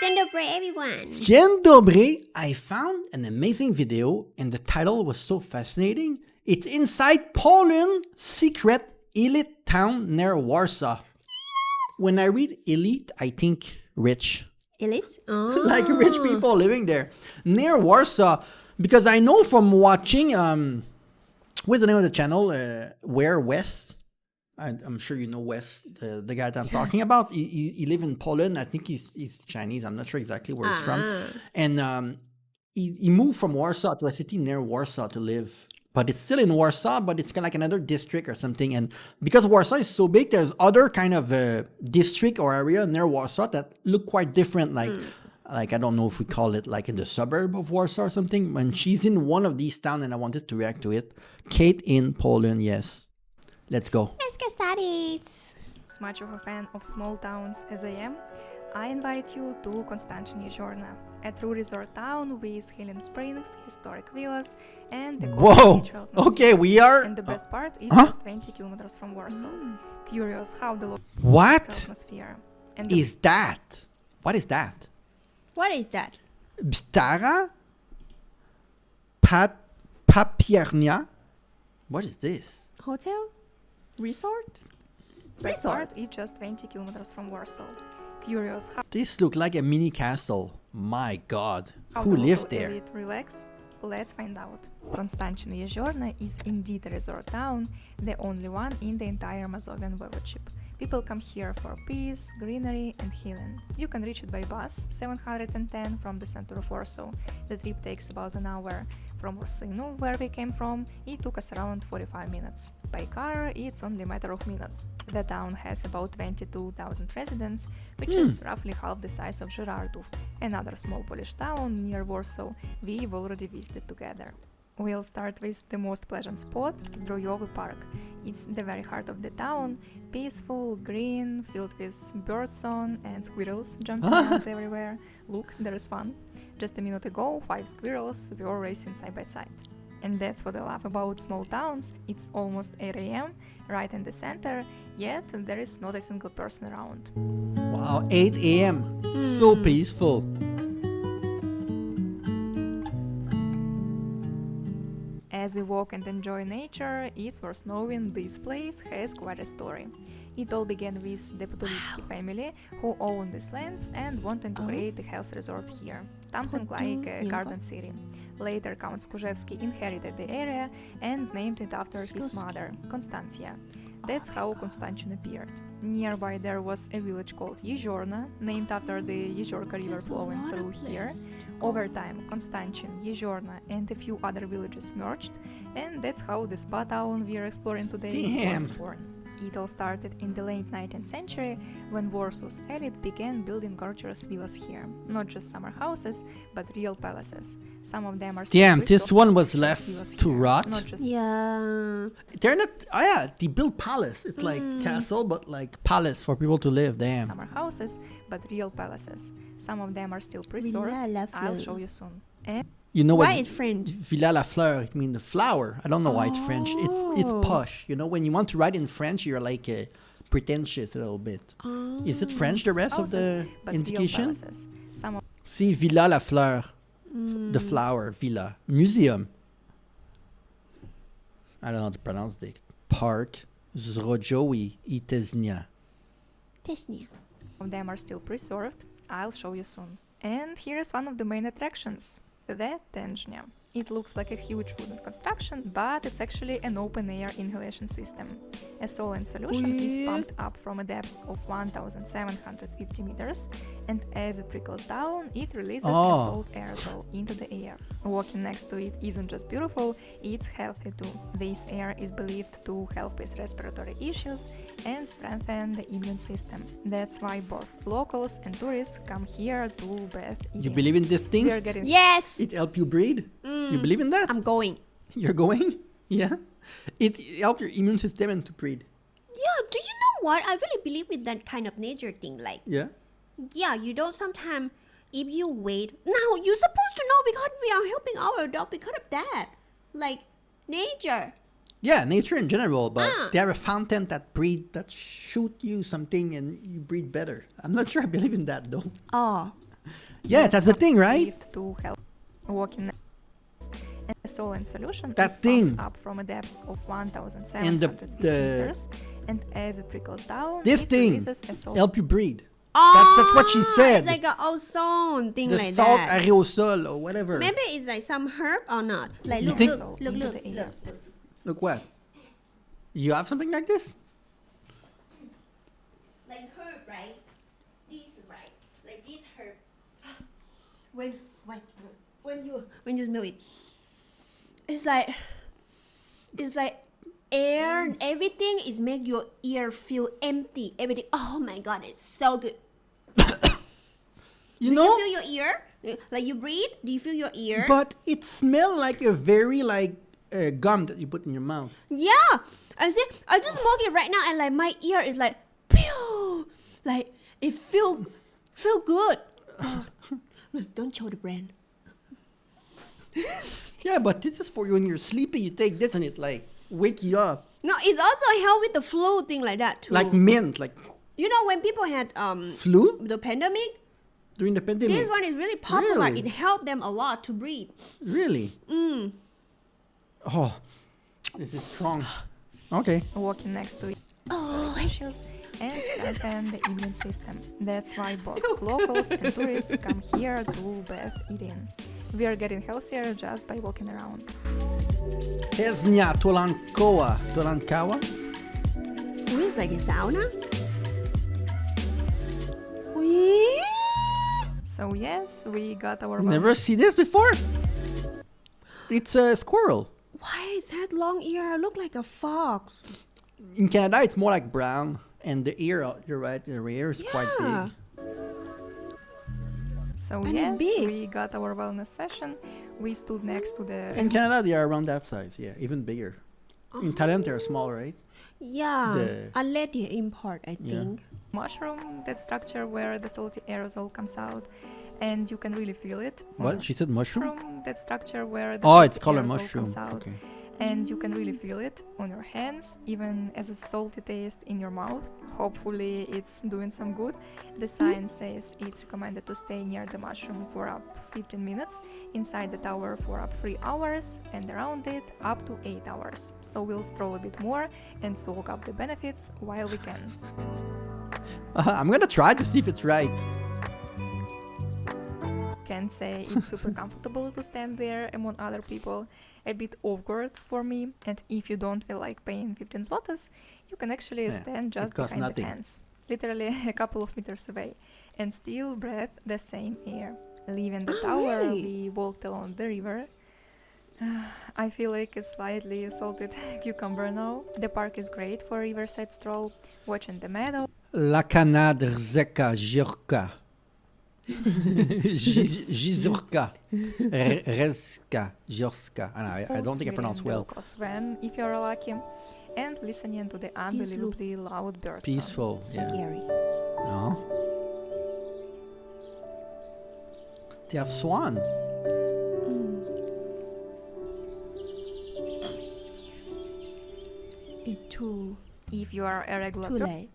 Dzień dobry, everyone. Dzień dobry. I found an amazing video and the title was so fascinating. It's inside Poland's secret elite town near Warsaw. When I read elite, I think rich. Elite? Oh. Like rich people living there. Near Warsaw. Because I know from watching, what's the name of the channel? Where West? I'm sure you know West, the guy that I'm talking about. He lives in Poland. I think he's Chinese. I'm not sure exactly where he's from. And he moved from Warsaw to a city near Warsaw to live. But it's still in Warsaw, but it's kind of like another district or something. And because Warsaw is so big, there's other kind of district or area near Warsaw that look quite different. Like I don't know if we call it like in the suburb of Warsaw or something. When she's in one of these towns and I wanted to react to it. Kate in Poland, yes. Let's go. Let's get started. As much of a fan of small towns as I am, I invite you to Konstantin Jeziorny, a true resort town with healing springs, historic villas, and the Whoa! beach atmosphere. Okay, we are... And the best part, it's just 20 kilometers from Warsaw. Curious how the local What atmosphere and the is that? What is that? What is that? Stara Papiernia? What is this? Hotel? Resort? best part is just 20 kilometers from Warsaw. Curious This looks like a mini castle. My God. how Who the lived local there? elite relax? Let's find out. Konstantin Jeziorny is indeed a resort town, the only one in the entire Mazovian voivodeship. People come here for peace, greenery and healing. You can reach it by bus, 710 from the center of Warsaw. The trip takes about an hour. From Orsino, where we came from, it took us around 45 minutes. By car, it's only a matter of minutes. The town has about 22,000 residents, which is roughly half the size of Żyrardów, another small Polish town near Warsaw we've already visited together. We'll start with the most pleasant spot, Zdrojowy Park. It's the very heart of the town, peaceful, green, filled with birdsong and squirrels jumping around everywhere. Look, there is fun. Just a minute ago, 5 squirrels were racing side by side. And that's what I love about small towns. It's almost 8 a.m., right in the center, yet there is not a single person around. Wow, 8 a.m. So peaceful. As we walk and enjoy nature, it's worth knowing this place has quite a story. It all began with the Potulitsky family, who owned these lands and wanted to create a health resort here, something like a garden city. Later, Count Skurzewski inherited the area and named it after his mother, Konstantia. That's how Konstantin appeared. Nearby there was a village called Jeziorny, named after the Jeziorka river flowing through here. Over time, Konstantin, Jeziorny and a few other villages merged, and that's how the spa town we are exploring today was born. It all started in the late 19th century, when Warsaw's elite began building gorgeous villas here. Not just summer houses, but real palaces. Some of them are still Damn, this preserved one was as left villas to here, rot. not just Yeah. They're not... Oh yeah, they built palace. It's like castle, but like palace for people to live. Damn. summer houses, but real palaces. Some of them are still preserved. Villa La I'll Fleur. show you soon. And You know Why what? it's French? Villa la Fleur, it means the flower. I don't know why it's French. It's posh. You know, when you want to write in French, you're like pretentious a little bit. Is it French, the rest of the houses, but real indication? palaces. Some of See, Villa la Fleur. The flower, villa. Museum. I don't know how to pronounce it. Park. Zdrojowy i Teznia. Tesnia. them are still preserved. I'll show you soon. And here is one of the main attractions, the Tężnia. It looks like a huge wooden construction, but it's actually an open-air inhalation system. A saline solution is pumped up from a depth of 1,750 meters, and as it trickles down, it releases a salt aerosol into the air. Walking next to it isn't just beautiful, it's healthy too. This air is believed to help with respiratory issues and strengthen the immune system. That's why both locals and tourists come here to breathe it You in. believe in this thing? We are getting Yes! It help you breathe? You believe in that? I'm going. You're going? Yeah. It help your immune system and to breathe. Yeah, do you know what? I really believe in that kind of nature thing. Like, Yeah. yeah, you don't sometimes, if you wait, now you're supposed to know because we are helping our dog because of that. Like, nature. Yeah, nature in general, but Ah. they have a fountain that shoot you something and you breathe better. I'm not sure I believe in that though. Oh, Yeah, That's that's the not thing, right? believed to help walking. And the Solent solution That is thing. pumped up from a depth of 1,750 And the- meters, and as it trickles down, This it thing releases a salt. help you breathe. Oh, That's what she said. It's like an ozone thing The like salt that. aerosol or whatever. Maybe it's like some herb or not. Like You look, think- look, look, Into look, the air. look. Look what? You have something like this? Like herb, right? This, right? Like this herb. When you smell it, it's like air and everything is make your ear feel empty. Everything. Oh my god, it's so good. You Do know? you feel your ear? Like you breathe? Do you feel your ear? But it smells like a very like gum that you put in your mouth. Yeah, I just smoke it right now, and like my ear is like, pew, like it feel good. God. Look, don't show the brand. Yeah, but this is for you when you're sleepy. You take this and it like wake you up. No, it's also help with the flu thing like that too. Like mint, like you know when people had flu the pandemic, during the pandemic. this one is really popular. Really? It helped them a lot to breathe. Really? Oh, this is strong. Okay. Walking next to issues and strengthen the immune system. That's why both locals and tourists come here to bath eating. We are getting healthier just by walking around. Heznia Tolankoa. Tolankawa? Oh, it's like a sauna. Wee. So yes, we got our Never see this before? It's a squirrel. Why is that long ear? Look like a fox. In Canada, it's more like brown. And the ear, you're right, the ear is quite Yeah. big. So And it's yes, big. we got our wellness session. We stood next to the In Canada, they are around that size, yeah, even bigger. In Thailand, they're smaller, right? Yeah, The- unless they import, I Yeah. think. mushroom, that structure where the salty aerosol comes out, and you can really feel it. on What? the She said mushroom? mushroom, that structure where the Oh, salty it's called a aerosol mushroom. comes out, Okay. and you can really feel it on your hands, even as a salty taste in your mouth. Hopefully, it's doing some good. The sign says it's recommended to stay near the mushroom for up 15 minutes, inside the tower for up 3 hours, and around it up to 8 hours. So we'll stroll a bit more and soak up the benefits while we can. I'm gonna try to see if it's right. Can't say it's super comfortable to stand there among other people. A bit awkward for me. And if you don't feel like paying 15 zlotys, you can actually Yeah, stand it just costs behind nothing. the fence, literally a couple of meters away, and still breathe the same air. Leaving the Oh, tower, really? we walked along the river. I feel like a slightly salted cucumber now. The park is great for a riverside stroll, watching the meadow. Lakanad Rzeka Zhirka. Zhizurka. Rezka. Zhorska. I don't think I pronounced well. When, if you're lucky, and listening to the unbelievably loud bird sound. Peaceful. Yeah. Scary. No. They have swan. It's too If you are a regular late.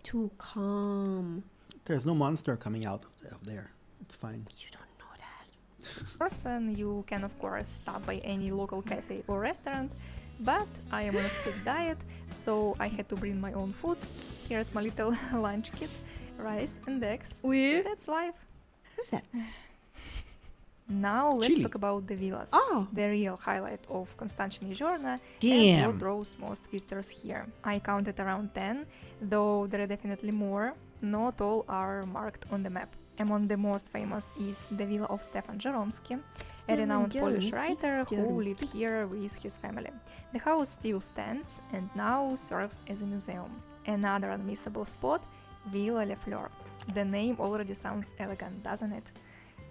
Too calm. There's no monster coming out of there. It's fine. You don't know that. person, you can of course stop by any local cafe or restaurant, but I am on a strict diet, so I had to bring my own food. Here's my little lunch kit, rice and eggs. With That's life. what's that? Now let's Chili. talk about the villas. Oh. The real highlight of Constantinie Giorna and Damn. what draws most visitors here. I counted around 10, though there are definitely more. Not all are marked on the map. Among the most famous is the villa of Stefan Jaromski, a renowned Polish writer who lived here with his family. The house still stands and now serves as a museum. Another unmissable spot, Villa Le Fleur. The name already sounds elegant, doesn't it?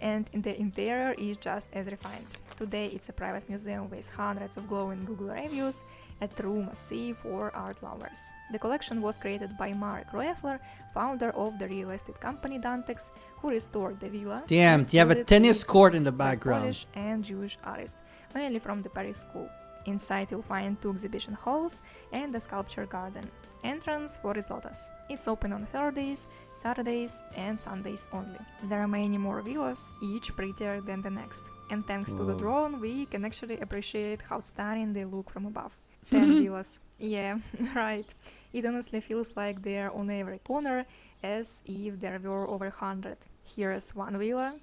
And the interior is just as refined. Today it's a private museum with hundreds of glowing Google reviews, a true massive for art lovers. The collection was created by Marek Roefler, founder of the real estate company Dantex, who restored the villa. Damn, and they have a filled it tennis with court in the works by background. Polish and Jewish artists, mainly from the Paris School. Inside you'll find 2 exhibition halls and a sculpture garden. Entrance for Zlotas. It's open on Thursdays, Saturdays and Sundays only. There are many more villas, each prettier than the next. And thanks to the Whoa. drone, we can actually appreciate how stunning they look from above. 10 villas. Yeah, right. It honestly feels like they're on every corner, as if there were over 100. Here's one villa.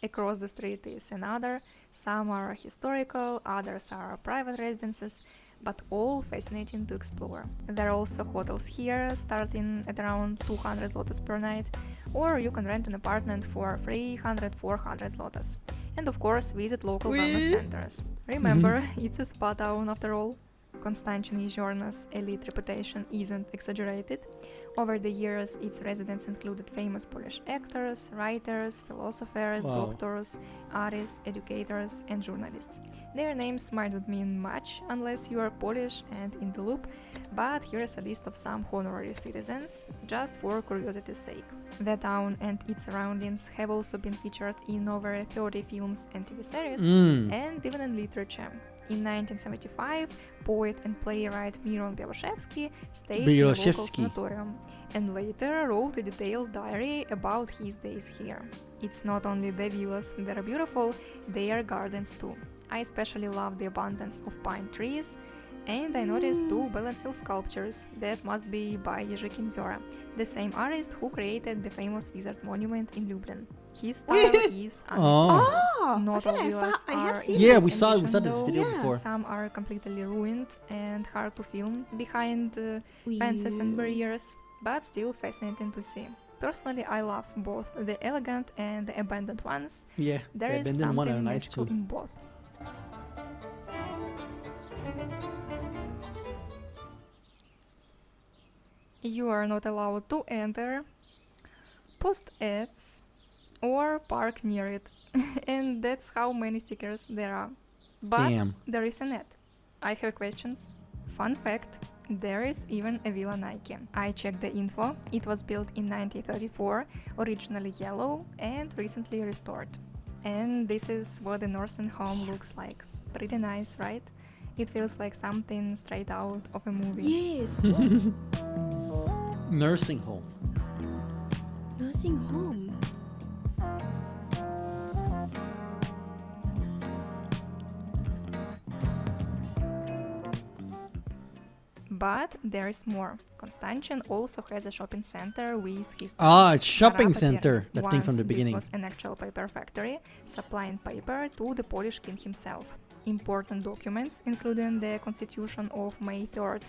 Across the street is another. Some are historical, others are private residences, but all fascinating to explore. There are also hotels here, starting at around 200 zlotys per night, or you can rent an apartment for 300-400 zlotys. And of course, visit local wellness centers. Remember, it's a spa town after all. Konstantin-Jeziorna's elite reputation isn't exaggerated. Over the years, its residents included famous Polish actors, writers, philosophers, Wow. doctors, artists, educators, and journalists. Their names might not mean much unless you are Polish and in the loop, but here's a list of some honorary citizens, just for curiosity's sake. The town and its surroundings have also been featured in over 30 films and TV series, and even in literature. In 1975, poet and playwright Miron Beloshevsky stayed in a local Beloshevsky. sanatorium and later wrote a detailed diary about his days here. It's not only the villas that are beautiful, they are gardens too. I especially love the abundance of pine trees, and I noticed 2 balanced sculptures that must be by Jerzy Kindzora, the same artist who created the famous wizard monument in Lublin. His style is Oh. Oh, I Not feel all like villas I have are seen in Yeah, this we saw condition, this though. video Yeah. before. Some are completely ruined and hard to film behind fences and barriers, but still fascinating to see. Personally, I love both the elegant and the abandoned ones. Yeah, There the is abandoned one are something nice magical too. in both. You are not allowed to enter, post ads, or park near it. And that's how many stickers there are. But Damn. there is an ad. I have questions. Fun fact, there is even a Villa Nike. I checked the info. It was built in 1934, originally yellow and recently restored. And this is what the nursing home looks like. Pretty nice, right? It feels like something straight out of a movie. Yes. Nursing home. Nursing home. But there is more. Konstantin also has a shopping center with his Ah, it's shopping Stara center. Papiernia. That thing from Once the beginning. This was an actual paper factory supplying paper to the Polish king himself. Important documents, including the Constitution of May 3rd,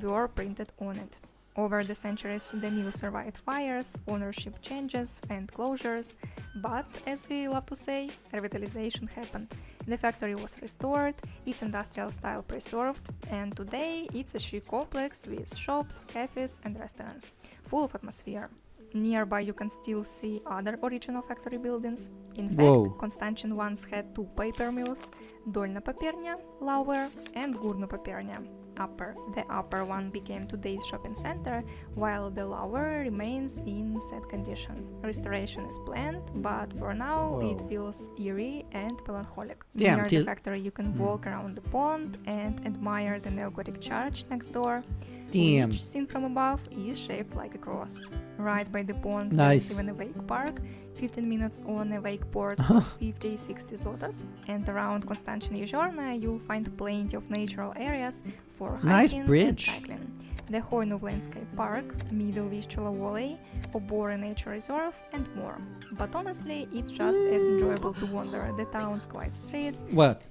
were printed on it. Over the centuries, the mill survived fires, ownership changes, and closures, but as we love to say, revitalization happened. The factory was restored, its industrial style preserved, and today it's a chic complex with shops, cafes, and restaurants, full of atmosphere. Nearby you can still see other original factory buildings. In fact, Whoa. Konstantin once had 2 paper mills, Dolna Papiernia, lower, and Gurno Papiernia, upper. The upper one became today's shopping center, while the lower remains in sad condition. Restoration is planned, but for now it Whoa. feels eerie and melancholic. Damn, Near the till- factory you can walk around the pond and admire the neo-Gothic church next door, Damn. which, seen from above, is shaped like a cross. Right by the pond, Nice. there's even a wake park. 15 minutes on a wakeboard costs 50-60 zlotys. And around Konstantin-Jeziorna, you'll find plenty of natural areas for Nice hiking bridge. and cycling. The Hoynov Landscape Park, Middle Vistula Valley, Obora Nature Reserve, and more. But honestly, it's just as enjoyable to wander the town's quiet streets What?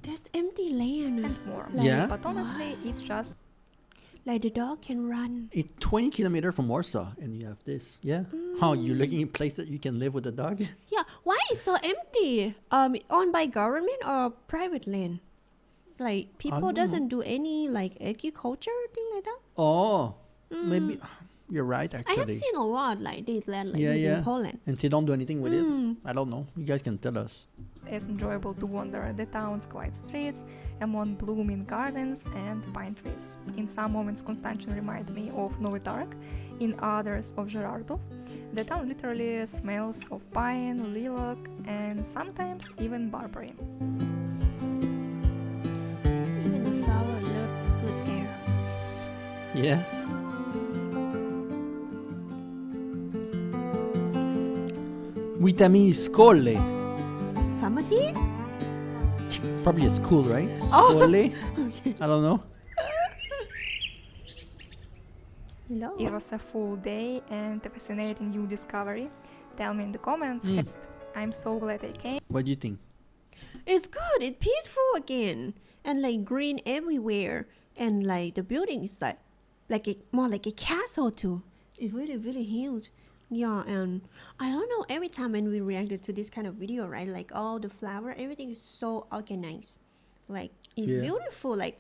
There's empty land. and more. Yeah? But honestly, it's just Like the dog can run. It's 20 kilometers from Warsaw, and you have this. Yeah. How you looking at a place that you can live with a dog? Yeah. Why is so empty? Owned by government or private land? Like people don't doesn't do any like agriculture thing like that. Oh, maybe you're right. I have Actually, seen a lot like this land like Yeah, this yeah. in Poland. and they don't do anything with it. I don't know. You guys can tell us. as enjoyable to wander the town's quiet streets among blooming gardens and pine trees. In some moments, Konstantin reminded me of Novi Targ, in others of Žirardov. The town literally smells of pine, lilac, and sometimes even barberry. Even flower love good air. Yeah. Vitami Scolle. Pharmacy? Probably a school, right? Oh. Scolle? I don't know. Hello. It was a full day and a fascinating new discovery. Tell me in the comments. I'm so glad I came. What do you think? It's good. It's peaceful again, and like green everywhere, and like the building is more like a castle too. It's really really huge. Yeah, and I don't know. Every time when we reacted to this kind of video, right? Like all the flower, everything is so organized. Like it's Yeah. beautiful. Like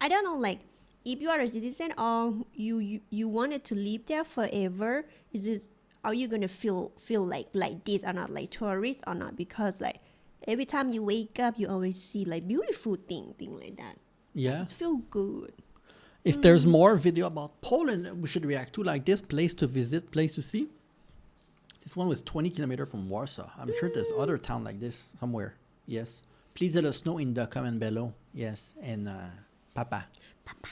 I don't know. Like if you are a citizen or you wanted to live there forever, is it? Are you gonna feel like this or not, like tourist or not? Because like every time you wake up, you always see like beautiful thing like that. Yeah. It feel good. If there's more video about Poland that we should react to, like this place to visit, place to see. This one was 20 kilometers from Warsaw. I'm sure there's other town like this somewhere. Yes. Please let us know in the comment below. Yes. And Papa. Papa.